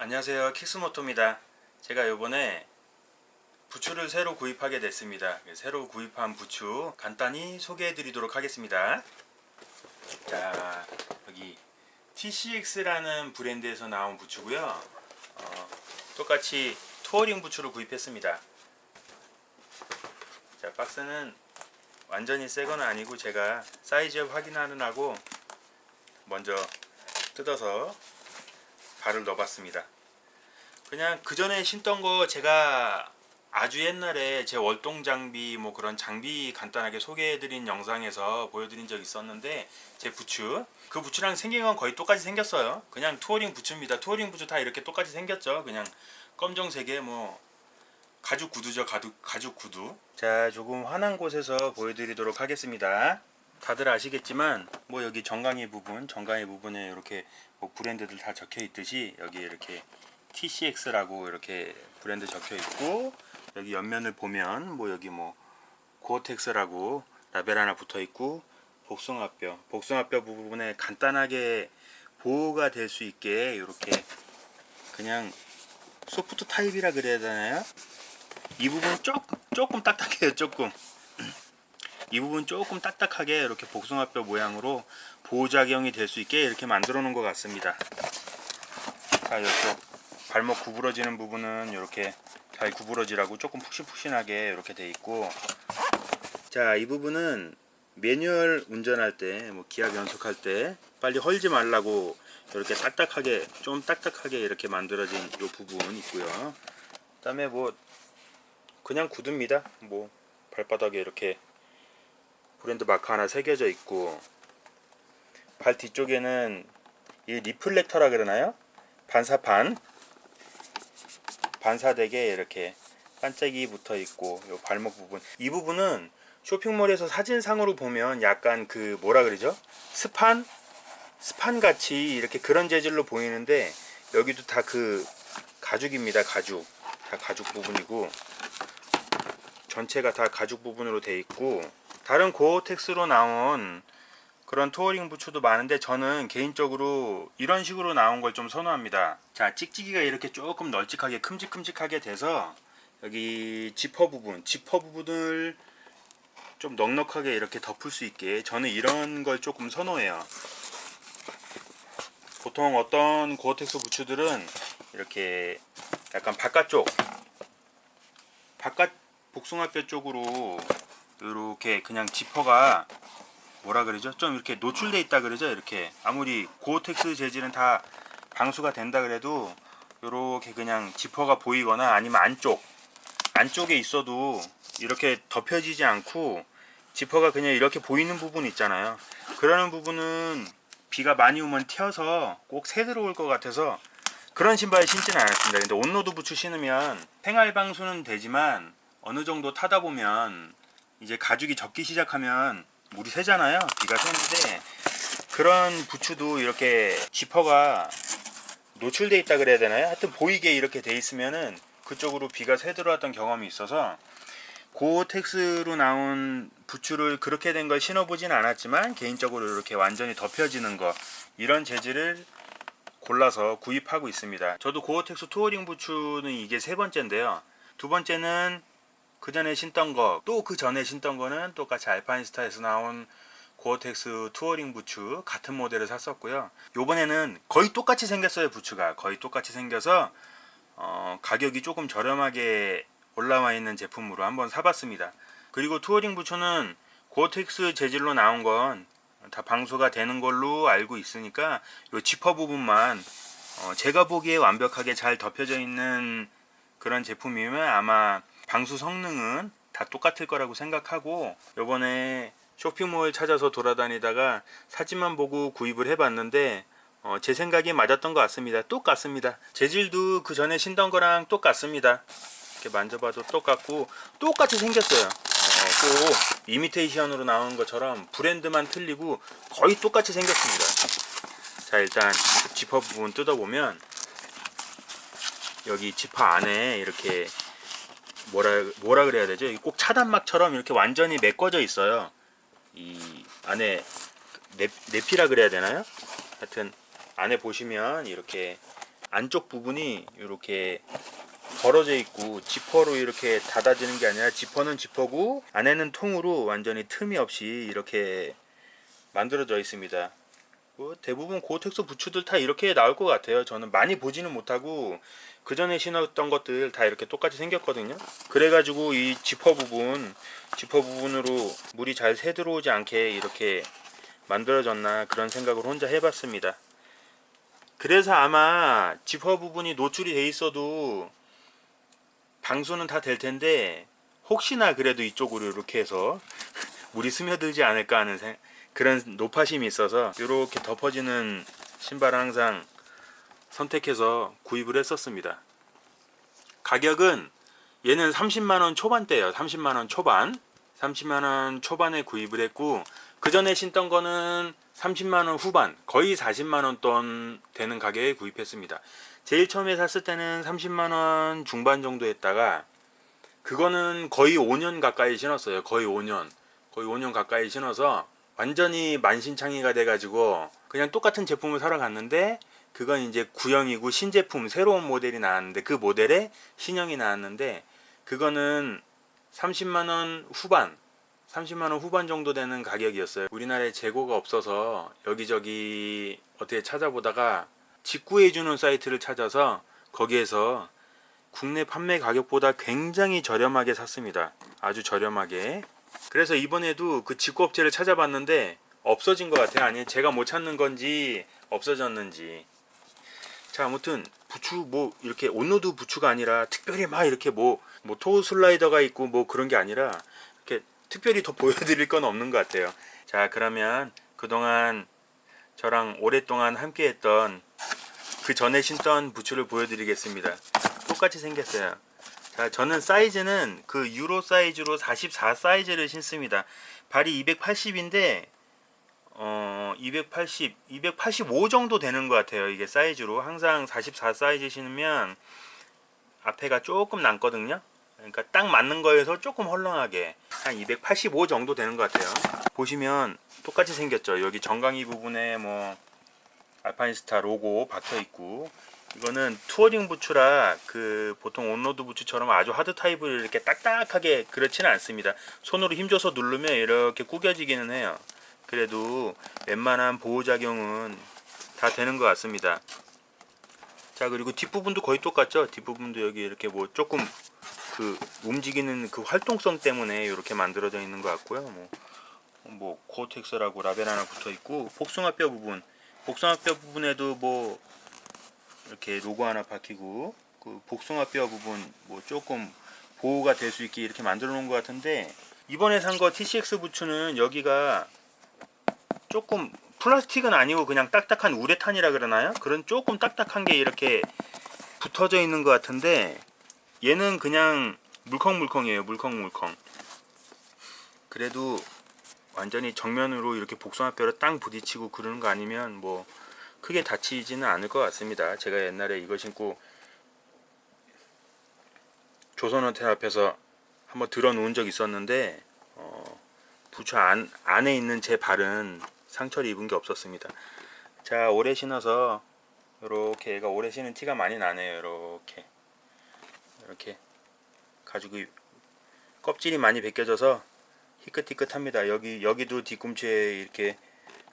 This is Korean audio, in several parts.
안녕하세요, 킥스모토입니다. 제가 요번에 부추를 새로 구입하게 됐습니다. 새로 구입한 부추 간단히 소개해 드리도록 하겠습니다. 자, 여기 TCX라는 브랜드에서 나온 부추고요. 똑같이 투어링 부추를 구입했습니다. 자, 박스는 완전히 새 건 아니고 제가 사이즈 확인하느라고 먼저 뜯어서 발을 넣어봤습니다. 그냥 그 전에 신던 거 제가 아주 옛날에 제 월동 장비 뭐 그런 장비 간단하게 소개해드린 영상에서 보여드린 적 있었는데, 제 부추 그 부추랑 생긴 건 거의 똑같이 생겼어요. 그냥 투어링 부추입니다. 투어링 부추 다 이렇게 똑같이 생겼죠. 그냥 검정색의 뭐 가죽 구두죠. 가죽 구두. 자, 조금 환한 곳에서 보여드리도록 하겠습니다. 다들 아시겠지만 뭐 여기 정강이 부분에 이렇게 뭐 브랜드들 다 적혀 있듯이 여기 이렇게 TCX라고 이렇게 브랜드 적혀 있고, 여기 옆면을 보면 뭐 여기 뭐 고어텍스라고 라벨 하나 붙어 있고, 복숭아뼈 부분에 간단하게 보호가 될 수 있게 이렇게 그냥 소프트 타입이라 그래야 되나요? 이 부분 조금 딱딱해요. 이 부분 조금 딱딱하게 이렇게 복숭아뼈 모양으로 보호작용이 될 수 있게 이렇게 만들어 놓은 것 같습니다. 자, 이쪽 발목 구부러지는 부분은 이렇게 잘 구부러지라고 조금 푹신푹신하게 이렇게 돼 있고, 자, 이 부분은 매뉴얼 운전할 때, 뭐 기압 연속할 때 빨리 헐지 말라고 이렇게 좀 딱딱하게 이렇게 만들어진 이 부분 있고요. 그다음에 뭐 그냥 구두입니다. 뭐 발바닥에 이렇게 브랜드 마크 하나 새겨져 있고, 발 뒤쪽에는 이 리플렉터라 그러나요? 반사되게 이렇게 반짝이 붙어 있고, 요 발목 부분, 이 부분은 쇼핑몰에서 사진상으로 보면 약간 그 뭐라 그러죠? 스판 같이 이렇게 그런 재질로 보이는데, 여기도 다 그 가죽입니다. 다 가죽 부분이고, 전체가 다 가죽 부분으로 돼 있고, 다른 고어텍스로 나온 그런 투어링 부츠도 많은데 저는 개인적으로 이런 식으로 나온 걸 좀 선호합니다. 자, 찍찍이가 이렇게 조금 널찍하게 큼직큼직하게 돼서 여기 지퍼 부분을 좀 넉넉하게 이렇게 덮을 수 있게, 저는 이런 걸 조금 선호해요. 보통 어떤 고어텍스 부츠들은 이렇게 약간 바깥 복숭아뼈 쪽으로 이렇게 그냥 지퍼가 뭐라 그러죠? 좀 이렇게 노출돼 있다 그러죠? 이렇게 아무리 고어텍스 재질은 다 방수가 된다 그래도 이렇게 그냥 지퍼가 보이거나 아니면 안쪽에 있어도 이렇게 덮여지지 않고 지퍼가 그냥 이렇게 보이는 부분 있잖아요. 그러는 부분은 비가 많이 오면 튀어서 꼭 새 들어올 것 같아서 그런 신발 신지는 않았습니다. 근데 온로드 부츠 신으면 생활 방수는 되지만 어느 정도 타다 보면 이제 가죽이 젖기 시작하면 물이 새잖아요. 비가 새는데, 그런 부츠도 이렇게 지퍼가 노출돼 있다 그래야 되나요? 하여튼 보이게 이렇게 돼 있으면은 그쪽으로 비가 새 들어왔던 경험이 있어서 고텍스로 나온 부츠를 그렇게 된 걸 신어보진 않았지만, 개인적으로 이렇게 완전히 덮여지는 거, 이런 재질을 골라서 구입하고 있습니다. 저도 고어텍스 투어링 부츠는 이게 세 번째인데요. 두 번째는 그 전에 신던 거, 또 그 전에 신던 거는 똑같이 알파인스타에서 나온 고어텍스 투어링 부츠 같은 모델을 샀었고요. 요번에는 거의 똑같이 생겼어요. 부츠가 거의 똑같이 생겨서 가격이 조금 저렴하게 올라와 있는 제품으로 한번 사봤습니다. 그리고 투어링 부츠는 고어텍스 재질로 나온 건 다 방수가 되는 걸로 알고 있으니까 요 지퍼 부분만 제가 보기에 완벽하게 잘 덮여져 있는 그런 제품이면 아마 방수 성능은 다 똑같을 거라고 생각하고, 요번에 쇼핑몰 찾아서 돌아다니다가 사진만 보고 구입을 해봤는데 제 생각이 맞았던 것 같습니다. 똑같습니다. 재질도 그 전에 신던 거랑 똑같습니다. 이렇게 만져봐도 똑같고 똑같이 생겼어요. 꼭 이미테이션으로 나온 것처럼 브랜드만 틀리고 거의 똑같이 생겼습니다. 자, 일단 지퍼 부분 뜯어보면 여기 지퍼 안에 이렇게 뭐라 그래야 되죠? 꼭 차단막처럼 이렇게 완전히 메꿔져 있어요. 이 안에 내피라 그래야 되나요? 하여튼 안에 보시면 이렇게 안쪽 부분이 이렇게 벌어져 있고 지퍼로 이렇게 닫아지는 게 아니라 지퍼는 지퍼고 안에는 통으로 완전히 틈이 없이 이렇게 만들어져 있습니다. 뭐 대부분 고텍스 부츠들 다 이렇게 나올 것 같아요. 저는 많이 보지는 못하고 그 전에 신었던 것들 다 이렇게 똑같이 생겼거든요. 그래가지고 이 지퍼 부분으로 물이 잘 새 들어오지 않게 이렇게 만들어졌나 그런 생각을 혼자 해봤습니다. 그래서 아마 지퍼 부분이 노출이 돼 있어도 방수는 다 될 텐데 혹시나 그래도 이쪽으로 이렇게 해서 물이 스며들지 않을까 하는 그런 노파심이 있어서 이렇게 덮어지는 신발을 항상 선택해서 구입을 했었습니다. 가격은 얘는 30만원 초반대예요. 30만원 초반 30만원 초반에 구입을 했고 그 전에 신던 거는 30만원 후반 거의 40만원 돈 되는 가격에 구입했습니다. 제일 처음에 샀을 때는 30만원 중반 정도 했다가 그거는 거의 5년 가까이 신었어요. 거의 5년 가까이 신어서 완전히 만신창이가 돼가지고 그냥 똑같은 제품을 사러 갔는데 그건 이제 구형이고 신제품 새로운 모델이 나왔는데 그 모델에 신형이 나왔는데 그거는 30만원 후반 정도 되는 가격이었어요. 우리나라에 재고가 없어서 여기저기 어떻게 찾아보다가 직구해주는 사이트를 찾아서 거기에서 국내 판매 가격보다 굉장히 저렴하게 샀습니다. 아주 저렴하게. 그래서 이번에도 그 직구업체를 찾아봤는데 없어진 것 같아요. 아니 제가 못 찾는 건지 없어졌는지. 자, 아무튼 부츠 뭐 이렇게 온로드 부츠가 아니라 특별히 막 이렇게 뭐 토우 슬라이더가 있고 뭐 그런 게 아니라 이렇게 특별히 더 보여드릴 건 없는 것 같아요. 자, 그러면 그동안 저랑 오랫동안 함께했던 그 전에 신던 부츠를 보여드리겠습니다. 똑같이 생겼어요. 자, 저는 사이즈는 그 유로 사이즈로 44 사이즈를 신습니다. 발이 280인데 285 정도 되는 것 같아요. 이게 사이즈로 항상 44 사이즈 신으면 앞에가 조금 남거든요. 그러니까 딱 맞는 거에서 조금 헐렁하게 한 285 정도 되는 것 같아요. 보시면 똑같이 생겼죠. 여기 정강이 부분에 뭐 알파인스타 로고 박혀 있고, 이거는 투어링 부츠라 그 보통 온로드 부츠처럼 아주 하드 타입을 이렇게 딱딱하게 그렇지는 않습니다. 손으로 힘줘서 누르면 이렇게 구겨지기는 해요. 그래도 웬만한 보호작용은 다 되는 것 같습니다. 자, 그리고 뒷부분도 거의 똑같죠. 뒷부분도 여기 이렇게 뭐 조금 그 움직이는 그 활동성 때문에 이렇게 만들어져 있는 것 같고요. 뭐 고텍스라고 라벨 하나 붙어 있고, 복숭아뼈 부분에도 뭐 이렇게 로고 하나 박히고, 그 복숭아뼈 부분 뭐 조금 보호가 될 수 있게 이렇게 만들어 놓은 것 같은데, 이번에 산 거 TCX 부츠는 여기가 조금 플라스틱은 아니고 그냥 딱딱한 우레탄이라 그러나요? 그런 조금 딱딱한 게 이렇게 붙어져 있는 것 같은데, 얘는 그냥 물컹물컹이에요. 물컹물컹. 그래도 완전히 정면으로 이렇게 복숭아뼈를 땅 부딪히고 그러는 거 아니면 뭐 크게 다치지는 않을 것 같습니다. 제가 옛날에 이거 신고 조선호텔 앞에서 한번 들어 놓은 적 있었는데 부츠 안에 있는 제 발은 상처를 입은 게 없었습니다. 자, 오래 신어서 이렇게 얘가 오래 신은 티가 많이 나네요. 이렇게 가지고 껍질이 많이 벗겨져서 희끗희끗합니다. 여기도 뒤꿈치에 이렇게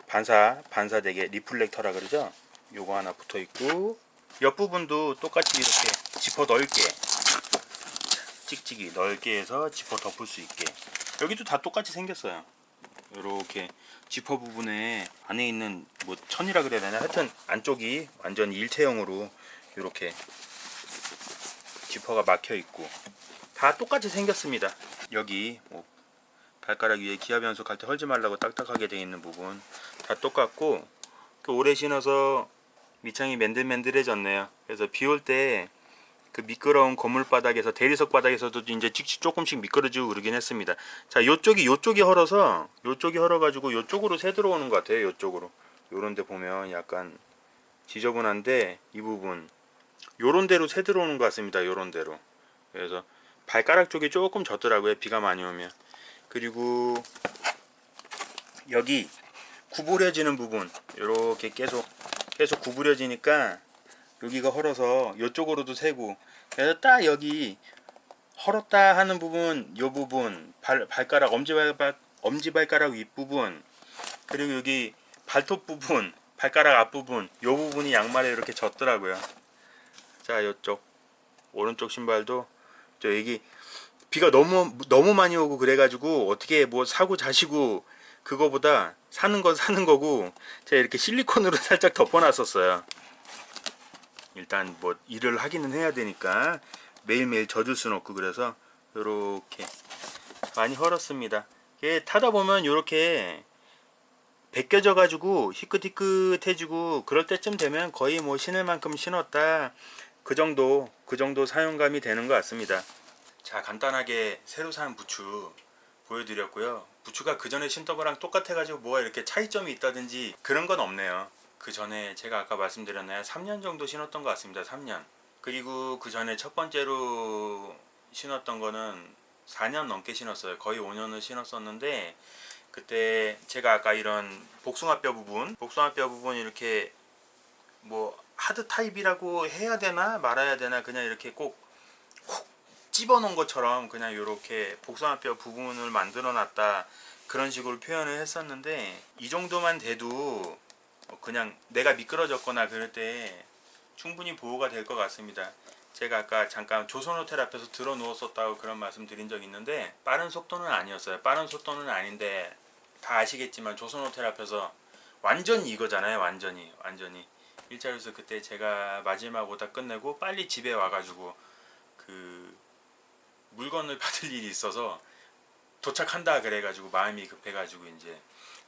반사되게 리플렉터라 그러죠. 요거 하나 붙어 있고, 옆부분도 똑같이 이렇게 지퍼 넓게 찍찍이 넓게 해서 지퍼 덮을 수 있게, 여기도 다 똑같이 생겼어요. 이렇게 지퍼 부분에 안에 있는 뭐 천이라 그래야 되나, 하여튼 안쪽이 완전 일체형으로 이렇게 지퍼가 막혀 있고 다 똑같이 생겼습니다. 여기 뭐 발가락 위에 기아 변속 할 때 헐지 말라고 딱딱하게 되어 있는 부분 다 똑같고, 또 오래 신어서 밑창이 맨들맨들해졌네요. 그래서 비 올 때 그 미끄러운 건물 바닥에서, 대리석 바닥에서도 이제 조금씩 미끄러지고 그러긴 했습니다. 자, 요쪽이 헐어가지고 요쪽으로 새 들어오는 것 같아요. 요쪽으로 요런데 보면 약간 지저분한데 이 부분 요런 데로 새 들어오는 것 같습니다. 요런 데로. 그래서 발가락 쪽이 조금 젖더라고요. 비가 많이 오면. 그리고 여기 구부려지는 부분, 이렇게 계속 구부려지니까 여기가 헐어서 이쪽으로도 새고, 그래서 딱 여기 헐었다 하는 부분, 요 부분, 발가락, 엄지발가락 윗부분, 그리고 여기 발톱 부분, 발가락 앞부분, 요 부분이 양말에 이렇게 젖더라고요. 자, 요쪽 오른쪽 신발도 저 여기 비가 너무 많이 오고 그래가지고 어떻게 뭐 사고 자시고 그거보다 사는 건 사는 거고, 제가 이렇게 실리콘으로 살짝 덮어놨었어요. 일단 뭐 일을 하기는 해야 되니까 매일매일 젖을 수는 없고, 그래서 요렇게 많이 헐었습니다. 이게 타다 보면 요렇게 벗겨져 가지고 희끗희끗해지고, 그럴 때쯤 되면 거의 뭐 신을 만큼 신었다, 그 정도 사용감이 되는 것 같습니다. 자, 간단하게 새로 산 부츠 보여드렸고요. 부츠가 그 전에 신던 거랑 똑같아 가지고 뭐가 이렇게 차이점이 있다든지 그런 건 없네요. 그 전에 제가 아까 말씀드렸나요? 3년 정도 신었던 것 같습니다. 3년. 그리고 그 전에 첫 번째로 신었던 거는 4년 넘게 신었어요. 거의 5년을 신었었는데, 그때 제가 아까 이런 복숭아뼈 부분 이렇게 뭐 하드 타입이라고 해야 되나 말아야 되나, 그냥 이렇게 꼭 집어 넣은 것처럼 그냥 이렇게 복숭아뼈 부분을 만들어 놨다, 그런 식으로 표현을 했었는데, 이 정도만 돼도 그냥 내가 미끄러졌거나 그럴 때 충분히 보호가 될 것 같습니다. 제가 아까 잠깐 조선 호텔 앞에서 들어 누웠었다고 그런 말씀 드린 적 있는데, 빠른 속도는 아니었어요. 빠른 속도는 아닌데 다 아시겠지만 조선 호텔 앞에서 완전히 이거잖아요. 완전히 일자리에서 그때 제가 마지막 오다 끝내고 빨리 집에 와가지고 그 물건을 받을 일이 있어서 도착한다 그래가지고 마음이 급해가지고 이제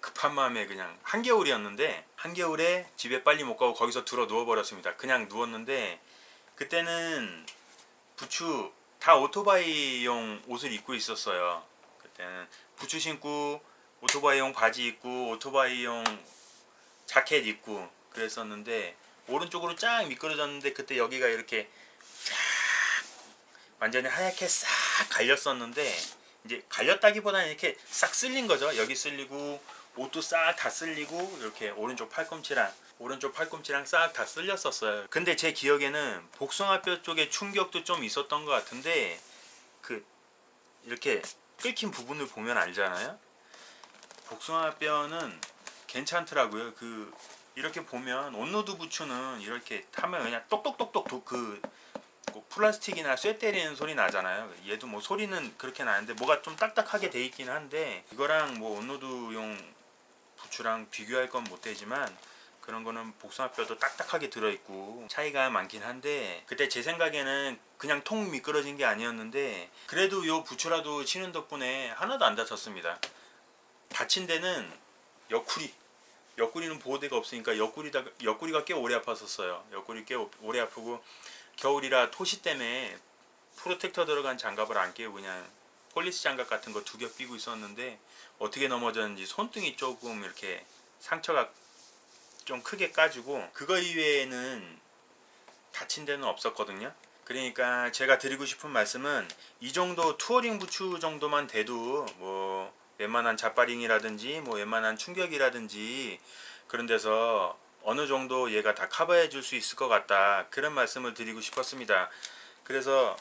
급한 마음에 그냥 한겨울에 집에 빨리 못 가고 거기서 들어 누워버렸습니다. 그냥 누웠는데, 그때는 부츠 다 오토바이용 옷을 입고 있었어요. 그때는 부츠 신고 오토바이용 바지 입고 오토바이용 자켓 입고 그랬었는데, 오른쪽으로 쫙 미끄러졌는데 그때 여기가 이렇게 쫙 완전히 하얗게 싹 갈렸었는데, 이제 갈렸다기보다는 이렇게 싹 쓸린 거죠. 여기 쓸리고 옷도 싹 다 쓸리고 이렇게 오른쪽 팔꿈치랑 싹 다 쓸렸었어요. 근데 제 기억에는 복숭아뼈 쪽에 충격도 좀 있었던 것 같은데, 그 이렇게 끓긴 부분을 보면 알잖아요. 복숭아뼈는 괜찮더라고요. 그 이렇게 보면 온로드 부츠는 이렇게 타면 그냥 똑똑똑똑 그 플라스틱이나 쇠 때리는 소리 나잖아요. 얘도 뭐 소리는 그렇게 나는데 뭐가 좀 딱딱하게 돼 있긴 한데, 이거랑 뭐 온로드용 부츠랑 비교할 건 못 되지만 그런 거는 복숭아뼈도 딱딱하게 들어있고 차이가 많긴 한데, 그때 제 생각에는 그냥 통 미끄러진 게 아니었는데, 그래도 요 부츠라도 신은 덕분에 하나도 안 다쳤습니다. 다친 데는 옆구리는 보호대가 없으니까 옆구리가 꽤 오래 아팠었어요. 옆구리 꽤 오래 아프고, 겨울이라 토시 때문에 프로텍터 들어간 장갑을 안 끼고 그냥 폴리스 장갑 같은 거 2겹 끼고 있었는데, 어떻게 넘어졌는지 손등이 조금 이렇게 상처가 좀 크게 까지고, 그거 이외에는 다친 데는 없었거든요. 그러니까 제가 드리고 싶은 말씀은, 이 정도 투어링 부츠 정도만 돼도 뭐 웬만한 자빠링이라든지 뭐 웬만한 충격이라든지 그런 데서 어느 정도 얘가 다 커버해 줄 수 있을 것 같다, 그런 말씀을 드리고 싶었습니다. 그래서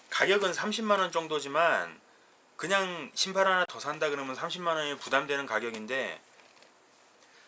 가격은 30만원 정도지만 그냥 신발 하나 더 산다 그러면 30만원이 부담되는 가격인데,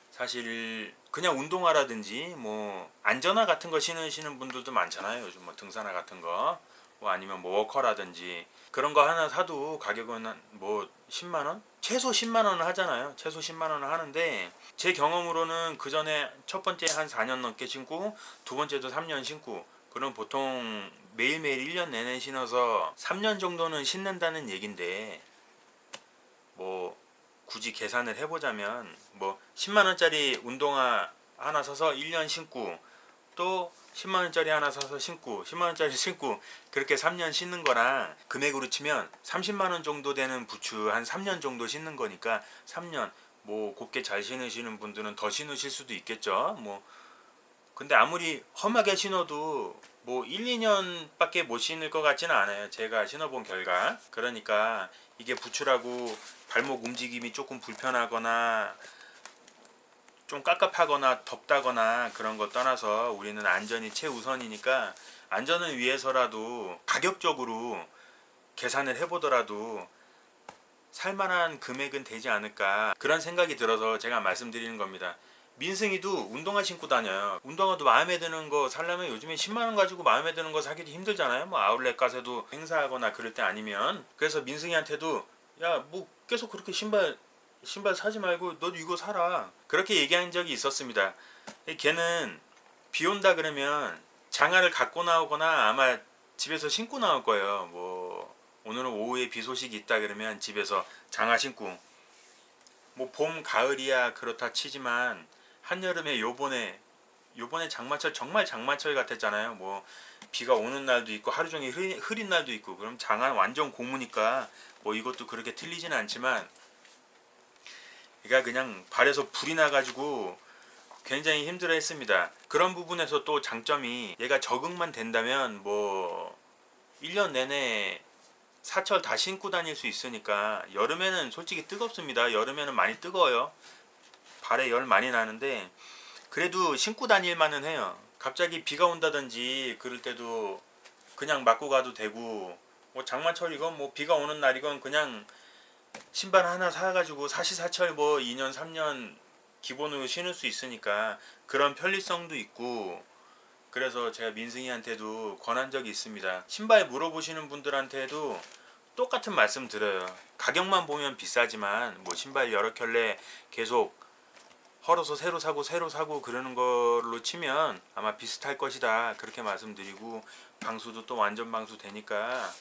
사실 그냥 운동화라든지 뭐 안전화 같은 거 신으시는 분들도 많잖아요. 요즘 뭐 등산화 같은 거, 뭐 아니면 뭐 워커라든지 그런 거 하나 사도 가격은 뭐 10만원? 최소 10만원은 하잖아요. 최소 10만원은 하는데, 제 경험으로는 그 전에 첫 번째 한 4년 넘게 신고 두 번째도 3년 신고, 그럼 보통 매일매일 1년 내내 신어서 3년 정도는 신는다는 얘긴데, 뭐 굳이 계산을 해보자면 뭐 10만원짜리 운동화 하나 사서 1년 신고, 또 10만원짜리 하나 사서 신고 10만원짜리 신고, 그렇게 3년 신는 거랑 금액으로 치면 30만원 정도 되는 부츠 한 3년 정도 신는 거니까, 3년 뭐 곱게 잘 신으시는 분들은 더 신으실 수도 있겠죠. 뭐 근데 아무리 험하게 신어도 뭐 1, 2년 밖에 못 신을 것 같지는 않아요. 제가 신어본 결과. 그러니까 이게 부츠라고 발목 움직임이 조금 불편하거나 좀 깝깝하거나 덥다거나 그런 거 떠나서 우리는 안전이 최우선이니까 안전을 위해서라도 가격적으로 계산을 해보더라도 살만한 금액은 되지 않을까 그런 생각이 들어서 제가 말씀드리는 겁니다. 민승이도 운동화 신고 다녀요. 운동화도 마음에 드는 거 살려면 요즘에 10만원 가지고 마음에 드는 거 사기도 힘들잖아요. 뭐 아울렛 가서도 행사하거나 그럴 때 아니면. 그래서 민승이한테도 야 뭐 계속 그렇게 신발 사지 말고 너도 이거 사라 그렇게 얘기한 적이 있었습니다. 걔는 비 온다 그러면 장화를 갖고 나오거나 아마 집에서 신고 나올 거예요. 뭐 오늘은 오후에 비 소식이 있다 그러면 집에서 장화 신고, 뭐 봄 가을이야 그렇다 치지만 한여름에 요번에 장마철 정말 장마철 같았잖아요. 뭐 비가 오는 날도 있고 하루 종일 흐린 날도 있고. 그럼 장화 완전 고무니까 뭐 이것도 그렇게 틀리지는 않지만 얘가 그냥 발에서 불이 나가지고 굉장히 힘들어 했습니다. 그런 부분에서 또 장점이 얘가 적응만 된다면 뭐 1년 내내 사철 다 신고 다닐 수 있으니까. 여름에는 솔직히 뜨겁습니다. 여름에는 많이 뜨거워요. 발에 열 많이 나는데 그래도 신고 다닐만은 해요. 갑자기 비가 온다든지 그럴 때도 그냥 맞고 가도 되고, 뭐 장마철이건 뭐 비가 오는 날이건 그냥 신발 하나 사가지고 사시사철 뭐 2년 3년 기본으로 신을 수 있으니까 그런 편리성도 있고. 그래서 제가 민승이한테도 권한 적이 있습니다. 신발 물어보시는 분들한테도 똑같은 말씀 드려요. 가격만 보면 비싸지만 뭐 신발 여러 켤레 계속 헐어서 새로 사고 그러는 걸로 치면 아마 비슷할 것이다 그렇게 말씀드리고, 방수도 또 완전 방수 되니까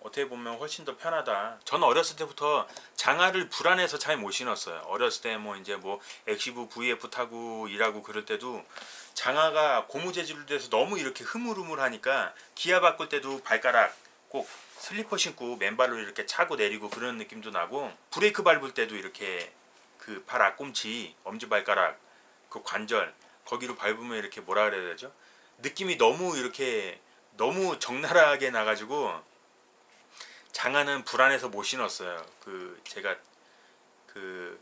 어떻게 보면 훨씬 더 편하다. 저는 어렸을 때부터 장화를 불안해서 잘 못 신었어요. 어렸을 때 뭐 이제 뭐 엑시브 VF 타고 일하고 그럴 때도 장화가 고무 재질로 돼서 너무 이렇게 흐물흐물하니까 기아 바꿀 때도 발가락 꼭 슬리퍼 신고 맨발로 이렇게 차고 내리고 그런 느낌도 나고, 브레이크 밟을 때도 이렇게 그 발 앞꿈치 엄지발가락 그 관절 거기로 밟으면 이렇게 뭐라 그래야 되죠? 느낌이 너무 이렇게 너무 적나라하게 나가지고 장화는 불안해서 못 신었어요. 그 제가 그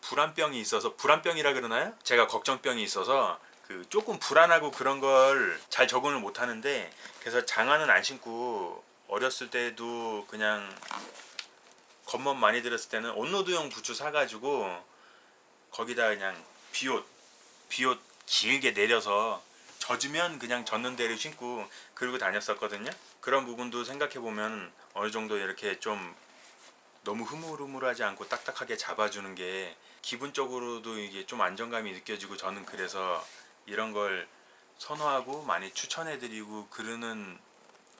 불안병이 있어서, 불안병이라 그러나요? 제가 걱정병이 있어서 그 조금 불안하고 그런 걸 잘 적응을 못 하는데, 그래서 장화는 안 신고 어렸을 때도 그냥 겁만 많이 들었을 때는 온로드용 부츠 사가지고 거기다 그냥 비옷 길게 내려서 젖으면 그냥 젖는 대로 신고 그러고 다녔었거든요. 그런 부분도 생각해보면 어느 정도 이렇게 좀 너무 흐물흐물하지 않고 딱딱하게 잡아주는 게 기분적으로도 이게 좀 안정감이 느껴지고, 저는 그래서 이런 걸 선호하고 많이 추천해드리고 그러는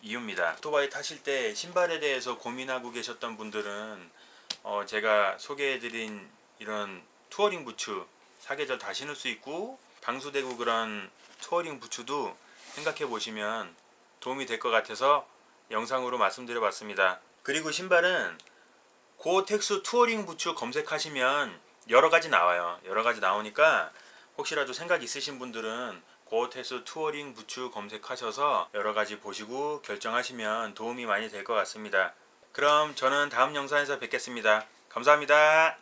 이유입니다. 오토바이 타실 때 신발에 대해서 고민하고 계셨던 분들은 제가 소개해드린 이런 투어링 부츠 사계절 다 신을 수 있고 방수되고 그런 투어링 부츠도 생각해 보시면 도움이 될 것 같아서 영상으로 말씀드려 봤습니다. 그리고 신발은 고어텍스 투어링 부츠 검색하시면 여러가지 나와요. 여러가지 나오니까 혹시라도 생각 있으신 분들은 고어텍스 투어링 부츠 검색하셔서 여러가지 보시고 결정하시면 도움이 많이 될 것 같습니다. 그럼 저는 다음 영상에서 뵙겠습니다. 감사합니다.